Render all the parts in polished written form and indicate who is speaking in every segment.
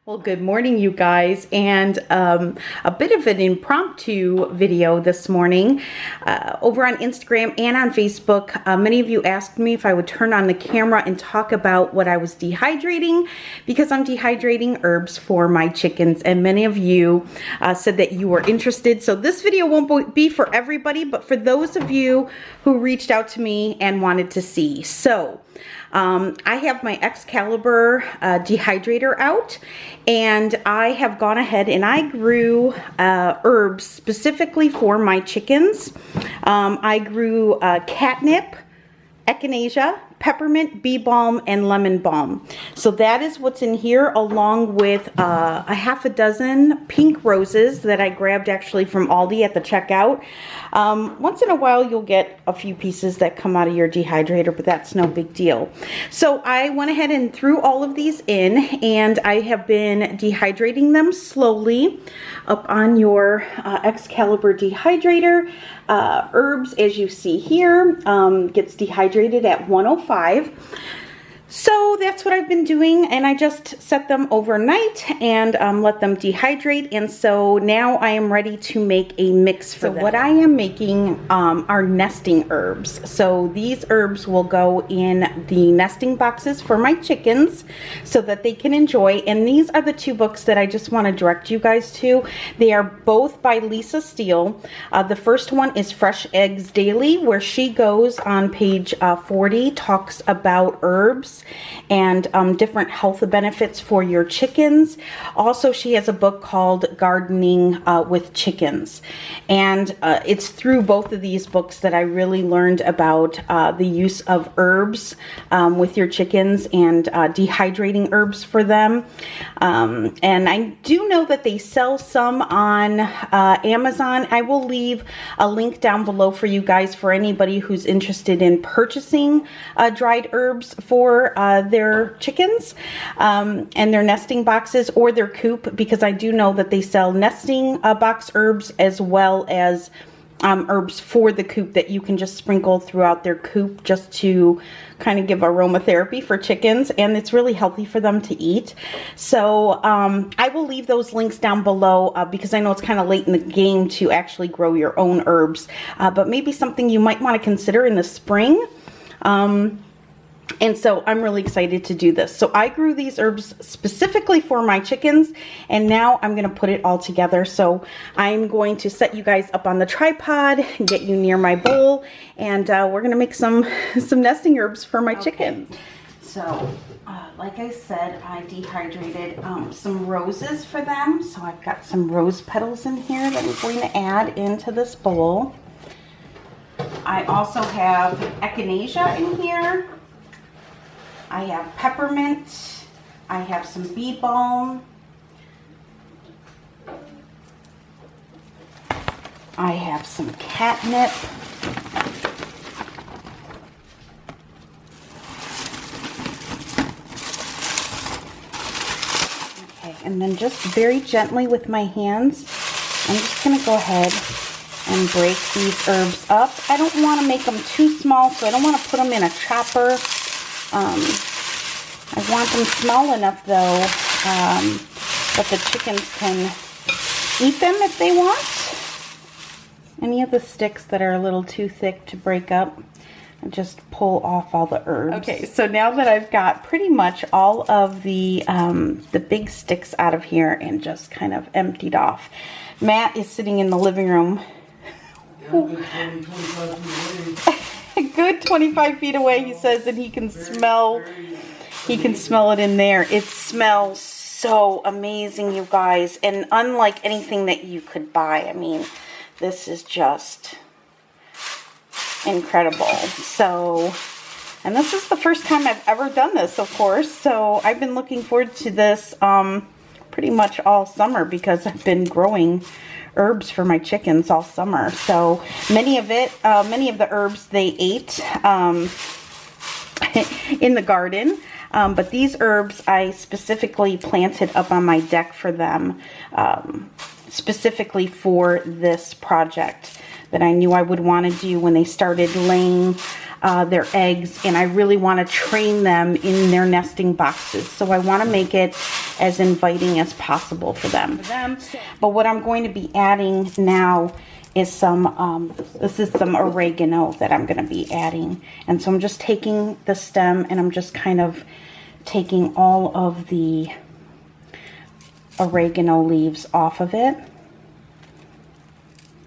Speaker 1: Well, good morning, you guys, and a bit of an impromptu video this morning over on Instagram and on Facebook. Many of you asked me if I would turn on the camera and talk about what I was dehydrating, because I'm dehydrating herbs for my chickens, and many of you said that you were interested. So this video won't be for everybody, but for those of you who reached out to me and wanted to see. So I have my Excalibur dehydrator out, and I have gone ahead and I grew herbs specifically for my chickens. I grew catnip, echinacea, peppermint, bee balm, and lemon balm. So that is what's in here, along with a half a dozen pink roses that I grabbed actually from Aldi at the checkout. Once in a while you'll get a few pieces that come out of your dehydrator, but that's no big deal. So I went ahead and threw all of these in, and I have been dehydrating them slowly up on your Excalibur dehydrator. Herbs, as you see here, gets dehydrated at 105. So that's what I've been doing, and I just set them overnight and let them dehydrate. And so now I am ready to make a mix for them. What I am making are nesting herbs. So these herbs will go in the nesting boxes for my chickens so that they can enjoy. And these are the two books that I just want to direct you guys to. They are both by Lisa Steele. The first one is Fresh Eggs Daily, where she goes on page 40, talks about herbs and different health benefits for your chickens. Also, she has a book called Gardening with Chickens, and it's through both of these books that I really learned about the use of herbs with your chickens and dehydrating herbs for them. And I do know that they sell some on Amazon. I will leave a link down below for you guys for anybody who's interested in purchasing dried herbs for their chickens and their nesting boxes or their coop, because I do know that they sell nesting box herbs as well as herbs for the coop that you can just sprinkle throughout their coop just to kind of give aromatherapy for chickens, and it's really healthy for them to eat. So I will leave those links down below because I know it's kind of late in the game to actually grow your own herbs, but maybe something you might want to consider in the spring. And so I'm really excited to do this. So I grew these herbs specifically for my chickens, and now I'm going to put it all together. So I'm going to set you guys up on the tripod, get you near my bowl, and we're going to make some nesting herbs for my chickens. So like I said, I dehydrated some roses for them. So I've got some rose petals in here that I'm going to add into this bowl. I also have echinacea in here. I have peppermint, I have some bee balm, I have some catnip, okay, and then just very gently with my hands, I'm just going to go ahead and break these herbs up. I don't want to make them too small, so I don't want to put them in a chopper. I want them small enough though that the chickens can eat them if they want. Any of the sticks that are a little too thick to break up, and just pull off all the herbs. Okay, so now that I've got pretty much all of the big sticks out of here and just kind of emptied off, Matt is sitting in the living room. A good 25 feet away, he says, and he can smell it in there. It smells so amazing, you guys, and unlike anything that you could buy. I mean, this is just incredible. So, and this is the first time I've ever done this, of course, so I've been looking forward to this pretty much all summer, because I've been growing herbs for my chickens all summer. So many of the herbs they ate in the garden, but these herbs I specifically planted up on my deck for them. specifically for this project that I knew I would want to do when they started laying their eggs, and I really want to train them in their nesting boxes. So I want to make it as inviting as possible for them. But what I'm going to be adding now is some, this is some oregano that I'm going to be adding. And so I'm just taking the stem and I'm just kind of taking all of the oregano leaves off of it.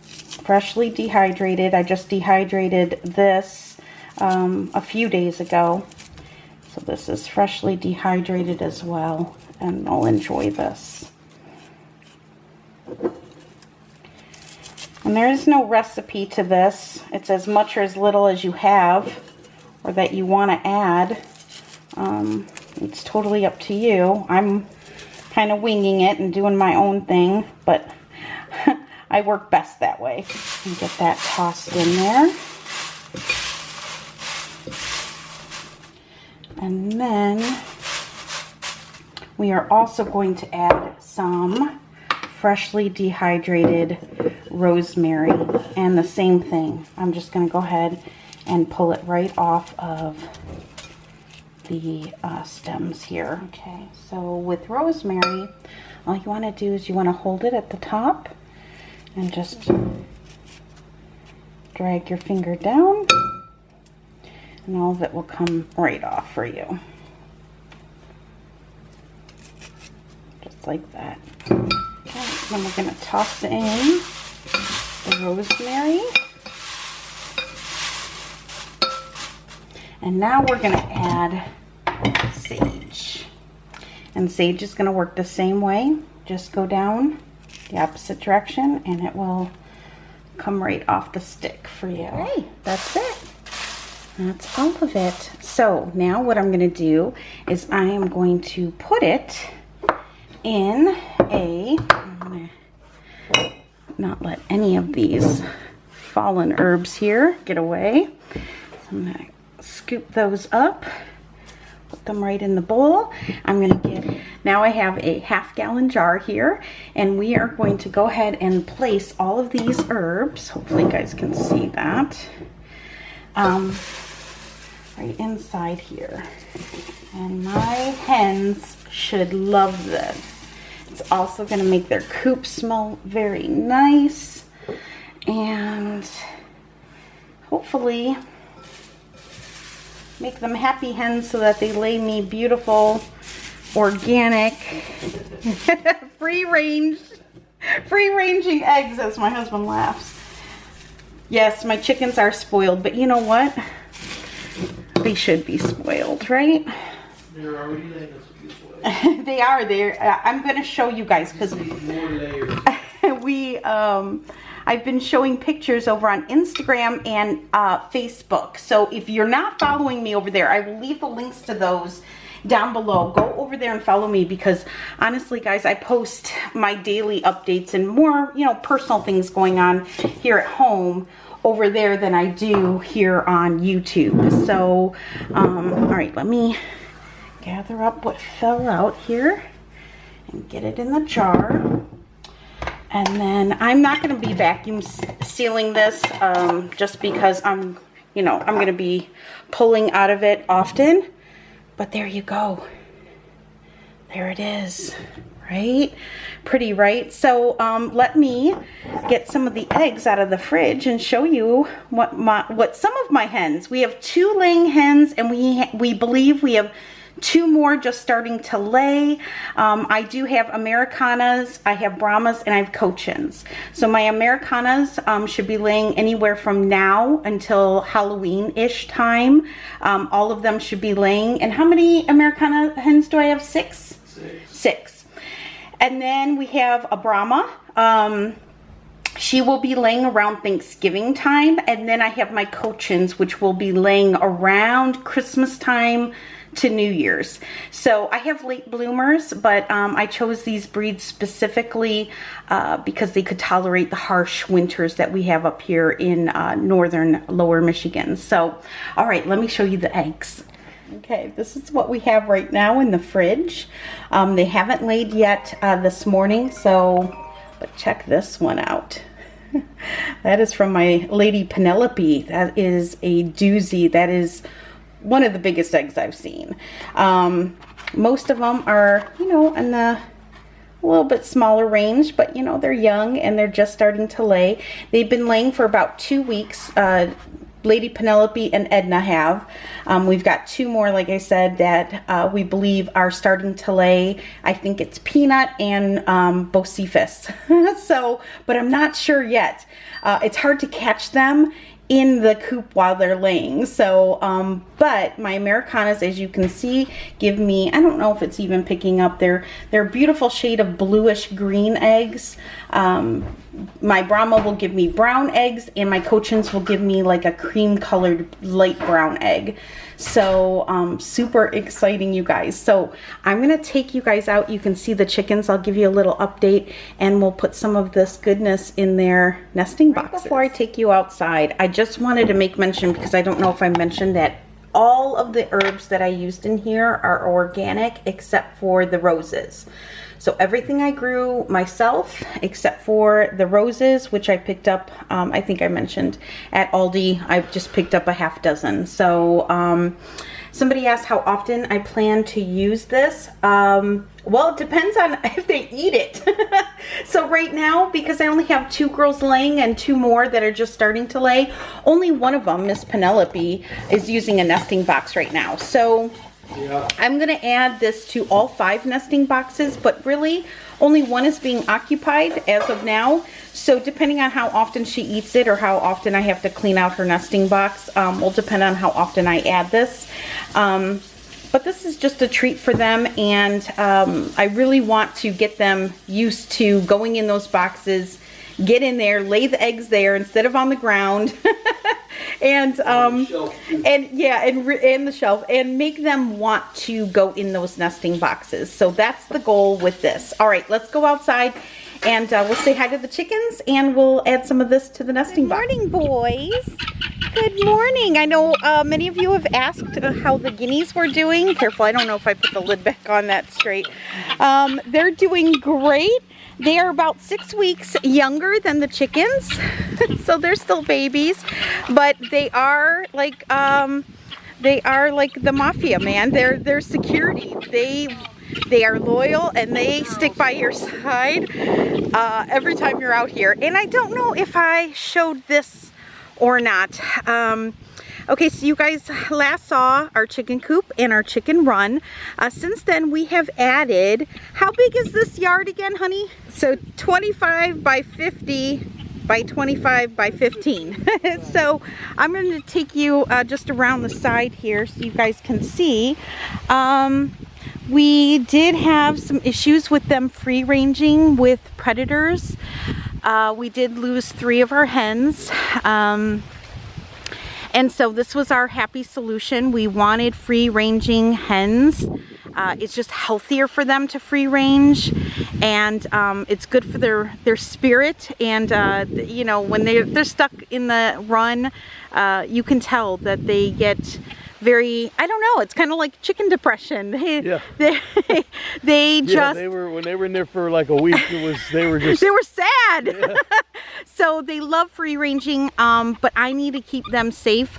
Speaker 1: Freshly dehydrated. I just dehydrated this a few days ago. So this is freshly dehydrated as well, and I'll enjoy this. And there is no recipe to this. It's as much or as little as you have or that you want to add. It's totally up to you. I'm kind of winging it and doing my own thing, but I work best that way. And get that tossed in there. And then we are also going to add some freshly dehydrated rosemary, and the same thing. I'm just going to go ahead and pull it right off of the stems here. Okay, so with rosemary, all you want to do is you want to hold it at the top and just drag your finger down, and all of it will come right off for you. Just like that. Okay, then we're going to toss in the rosemary. And now we're going to add sage. And sage is going to work the same way. Just go down the opposite direction and it will come right off the stick for you. Okay, that's it. That's all of it. So now what I'm going to do is I am going to put it in a, I'm going to not let any of these fallen herbs here get away. So I'm going to scoop those up, put them right in the bowl. I'm going to get, now I have a half-gallon jar here, and we are going to go ahead and place all of these herbs, hopefully you guys can see that, right inside here. And my hens should love this. It's also going to make their coop smell very nice, and hopefully make them happy hens so that they lay me beautiful, organic, free-ranging eggs, as my husband laughs. Yes, my chickens are spoiled, but you know what? They should be spoiled, right?
Speaker 2: They're already letting us be spoiled.
Speaker 1: They are there. I'm going to show you guys because I've been showing pictures over on Instagram and Facebook. So if you're not following me over there, I will leave the links to those down below. Go over there and follow me, because honestly, guys, I post my daily updates and more, you know, personal things going on here at home over there than I do here on YouTube. So, all right, let me gather up what fell out here and get it in the jar. And then I'm not going to be vacuum sealing this just because I'm going to be pulling out of it often. But there you go. There it is. Right? Pretty, right? So let me get some of the eggs out of the fridge and show you what some of my hens. We have 2 laying hens, and we believe we have 2 more just starting to lay. I do have Americanas, I have Brahmas, and I have Cochins. So my Americanas should be laying anywhere from now until Halloween-ish time. All of them should be laying. And how many Americana hens do I have? 6? 6. And then we have a Brahma. She will be laying around Thanksgiving time. And then I have my Cochins, which will be laying around Christmas time to New Year's. So I have late bloomers, but I chose these breeds specifically because they could tolerate the harsh winters that we have up here in northern lower Michigan. So, all right, let me show you the eggs. Okay, this is what we have right now in the fridge. They haven't laid yet this morning, so But check this one out. That is from my lady Penelope. That is a doozy. That is one of the biggest eggs I've seen. Most of them are, you know, in the a little bit smaller range, but you know, they're young and they're just starting to lay. They've been laying for about 2 weeks. Lady Penelope and Edna have. We've got 2 more, like I said, that we believe are starting to lay. I think it's Peanut and Bocephus. So, but I'm not sure yet. It's hard to catch them in the coop while they're laying. So, but my Americanas, as you can see, give me, I don't know if it's even picking up, they're a beautiful shade of bluish green eggs. My Brahma will give me brown eggs, and my Cochins will give me like a cream colored light brown egg. So super exciting, you guys. So I'm gonna take you guys out. You can see the chickens. I'll give you a little update, and we'll put some of this goodness in their nesting boxes. Before I take you outside, I just wanted to make mention, because I don't know if I mentioned that all of the herbs that I used in here are organic except for the roses. So everything I grew myself except for the roses, which I picked up, I think I mentioned at Aldi. I just picked up a half dozen. So somebody asked how often I plan to use this. Well, it depends on if they eat it. So right now, because I only have 2 girls laying and 2 more that are just starting to lay, only one of them, Miss Penelope, is using a nesting box right now. So yeah, I'm gonna add this to all 5 nesting boxes, but really only 1 is being occupied as of now. So depending on how often she eats it or how often I have to clean out her nesting box, will depend on how often I add this. But this is just a treat for them, and I really want to get them used to going in those boxes, get in there, lay the eggs there instead of on the ground. And yeah, and the shelf, and make them want to go in those nesting boxes. So that's the goal with this. All right, let's go outside, and we'll say hi to the chickens, and we'll add some of this to the nesting box. Good morning, boys. Good morning. I know many of you have asked how the guineas were doing. Careful, I don't know if I put the lid back on that straight. They're doing great. They are about 6 weeks younger than the chickens, so they're still babies, but they are like the mafia, man. They're security. They are loyal, and they stick by your side every time you're out here. And I don't know if I showed this or not. Okay, so you guys last saw our chicken coop and our chicken run. Since then, we have added, how big is this yard again, honey? So 25 by 50 by 25 by 15. So I'm going to take you just around the side here so you guys can see. We did have some issues with them free ranging with predators. We did lose 3 of our hens. And so this was our happy solution. We wanted free ranging hens. It's just healthier for them to free range, and it's good for their spirit. And you know, when they're stuck in the run, you can tell that they get very, I don't know, it's kind of like chicken depression. They just,
Speaker 2: when they were in there for like a week, they were
Speaker 1: sad.
Speaker 2: Yeah.
Speaker 1: So they love free ranging, but I need to keep them safe.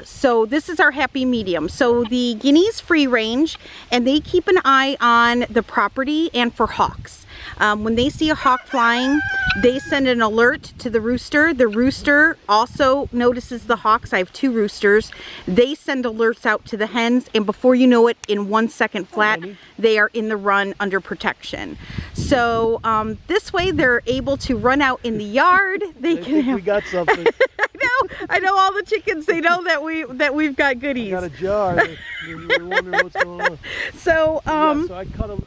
Speaker 1: So this is our happy medium. So the guineas free range, and they keep an eye on the property and for hawks. When they see a hawk flying, they send an alert to the rooster. The rooster also notices the hawks. I have 2 roosters. They send alerts out to the hens, and before you know it, in 1 second flat, they are in the run under protection. So this way they're able to run out in the yard. They can.
Speaker 2: We got something.
Speaker 1: I know all the chickens, they know that we've got goodies.
Speaker 2: I got a jar. You're wondering what's going on.
Speaker 1: So
Speaker 2: yeah, so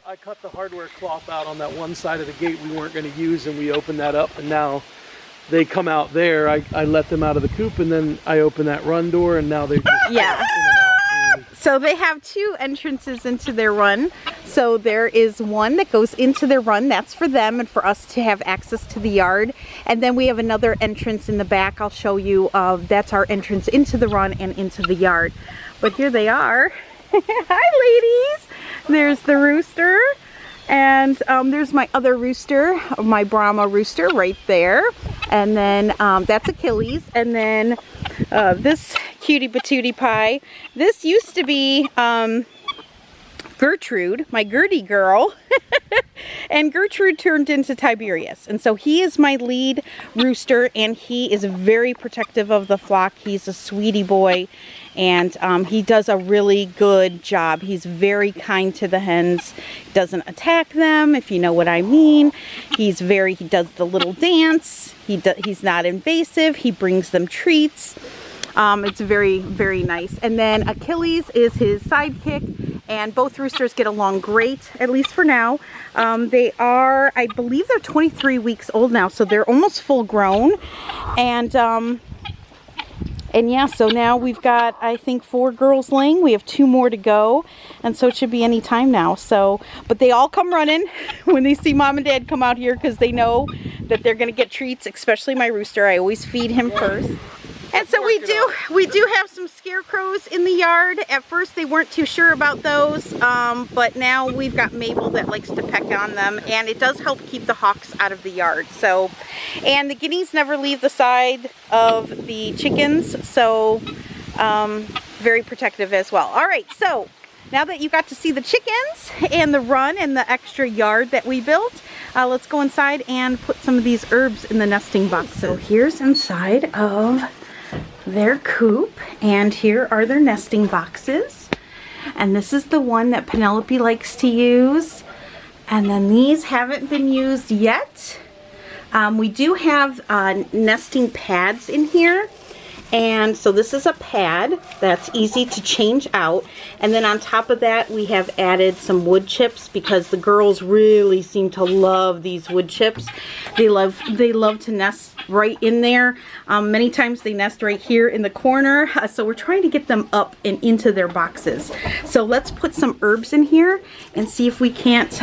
Speaker 2: I cut the hardware cloth out on that one side of the gate we weren't going to use, and we opened that up, and now they come out there. I let them out of the coop, and then I open that run door, and now they just
Speaker 1: yeah.
Speaker 2: in and out.
Speaker 1: So they have 2 entrances into their run. So there is one that goes into their run. That's for them and for us to have access to the yard. And then we have another entrance in the back. I'll show you. That's our entrance into the run and into the yard. But here they are. Hi, ladies. There's the rooster. And there's my other rooster, my Brahma rooster right there. And then that's Achilles. And then this cutie patootie pie. This used to be Gertrude, my Gertie girl. And Gertrude turned into Tiberius. And so he is my lead rooster, and he is very protective of the flock. He's a sweetie boy, and he does a really good job. He's very kind to the hens. He doesn't attack them, if you know what I mean. He does the little dance. He's not invasive. He brings them treats. It's very, very nice. And then Achilles is his sidekick, and both roosters get along great, at least for now. They are, I believe they're 23 weeks old now, so they're almost full grown. And yeah, so now we've got, I think, 4 girls laying. We have 2 more to go, and so it should be any time now. So, but they all come running when they see Mom and Dad come out here, because they know that they're going to get treats, especially my rooster. I always feed him first. And so we do have some scarecrows in the yard. At first they weren't too sure about those, but now we've got Mabel that likes to peck on them, and it does help keep the hawks out of the yard. So, and the guineas never leave the side of the chickens, so very protective as well. All right, so now that you got to see the chickens and the run and the extra yard that we built, let's go inside and put some of these herbs in the nesting box. So here's inside of their coop, and here are their nesting boxes, and this is the one that Penelope likes to use, and then these haven't been used yet. We do have nesting pads in here, and so this is a pad that's easy to change out, and then on top of that we have added some wood chips, because the girls really seem to love these wood chips. They love to nest right in there. Many times they nest right here in the corner, so we're trying to get them up and into their boxes. So let's put some herbs in here and see if we can't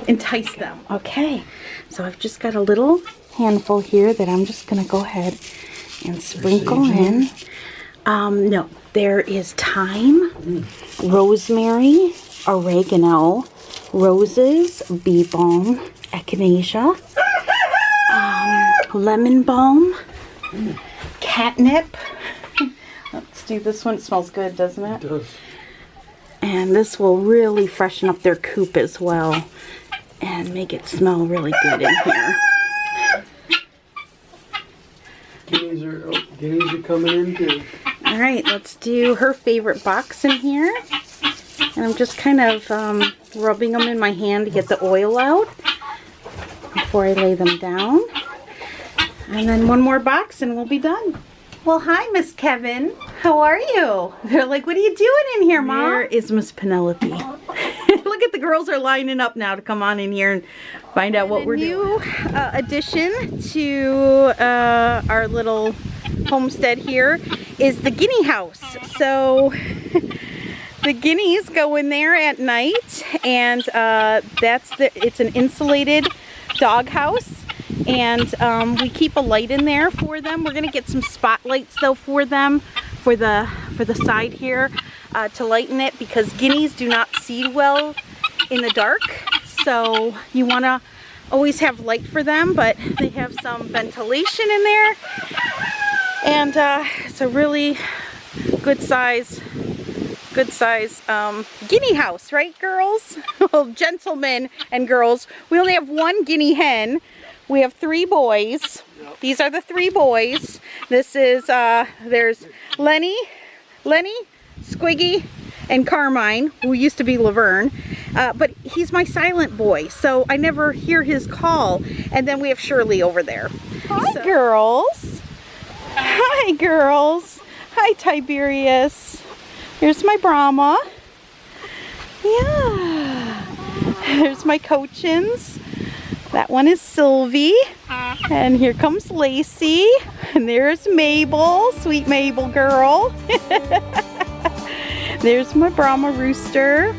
Speaker 1: entice them. Okay, so I've just got a little handful here that I'm just gonna go ahead and sprinkle in. No, there is thyme, rosemary, oregano, roses, bee balm, echinacea, lemon balm, catnip. Let's do this one. It smells good, doesn't it?
Speaker 2: It does.
Speaker 1: And this will really freshen up their coop as well and make it smell really good in here.
Speaker 2: Guineas are coming in too.
Speaker 1: All right, let's do her favorite box in here. And I'm just kind of rubbing them in my hand to get the oil out before I lay them down. And then one more box and we'll be done. Well, hi, Miss Kevin. How are you? They're like, what are you doing in here, Mom? Where is Miss Penelope? Look at the girls are lining up now to come on in here and find out what we're doing. New addition to our little homestead here is the guinea house. So the guineas go in there at night, and it's an insulated dog house. And we keep a light in there for them. We're gonna get some spotlights though for them for the side here to lighten it, because guineas do not see well in the dark. So you wanna always have light for them, but they have some ventilation in there. And it's a really good size guinea house, right, girls? Well, gentlemen and girls. We only have one guinea hen. We have 3 boys. Yep. These are the 3 boys. This is, there's Lenny, Squiggy, and Carmine, who used to be Laverne. But he's my silent boy, so I never hear his call. And then we have Shirley over there. Hi, girls. Hi, girls. Hi, Tiberius. Here's my Brahma. Yeah. There's my Cochins. That one is Sylvie, and here comes Lacey, and there's Mabel, sweet Mabel girl. There's my Brahma rooster.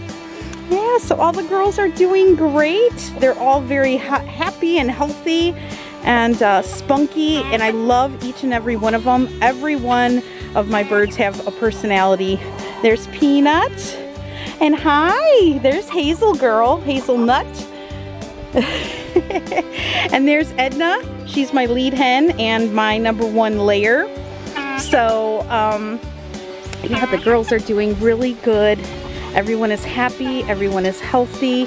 Speaker 1: Yeah, so all the girls are doing great. They're all very happy and healthy and spunky, and I love each and every one of them. Every one of my birds have a personality. There's Peanut, And hi, there's Hazel girl, Hazelnut. And there's Edna. She's my lead hen and my #1 layer. So, yeah, the girls are doing really good. Everyone is happy. Everyone is healthy.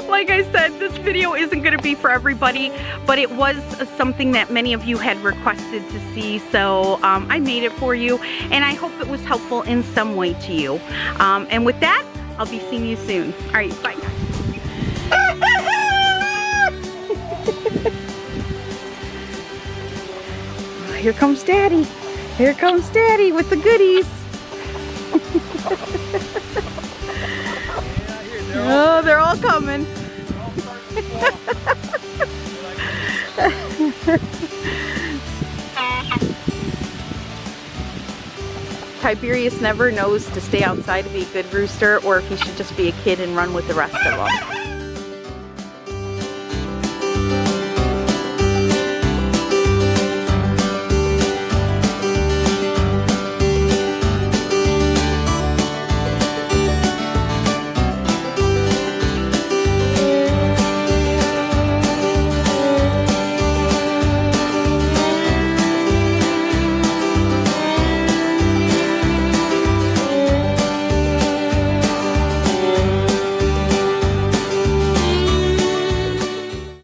Speaker 1: Like I said, this video isn't going to be for everybody, but it was something that many of you had requested to see, so I made it for you, and I hope it was helpful in some way to you. And with that, I'll be seeing you soon. All right, bye. Here comes Daddy. Here comes Daddy with the goodies. Oh, they're all coming. Tiberius never knows to stay outside to be a good rooster or if he should just be a kid and run with the rest of them.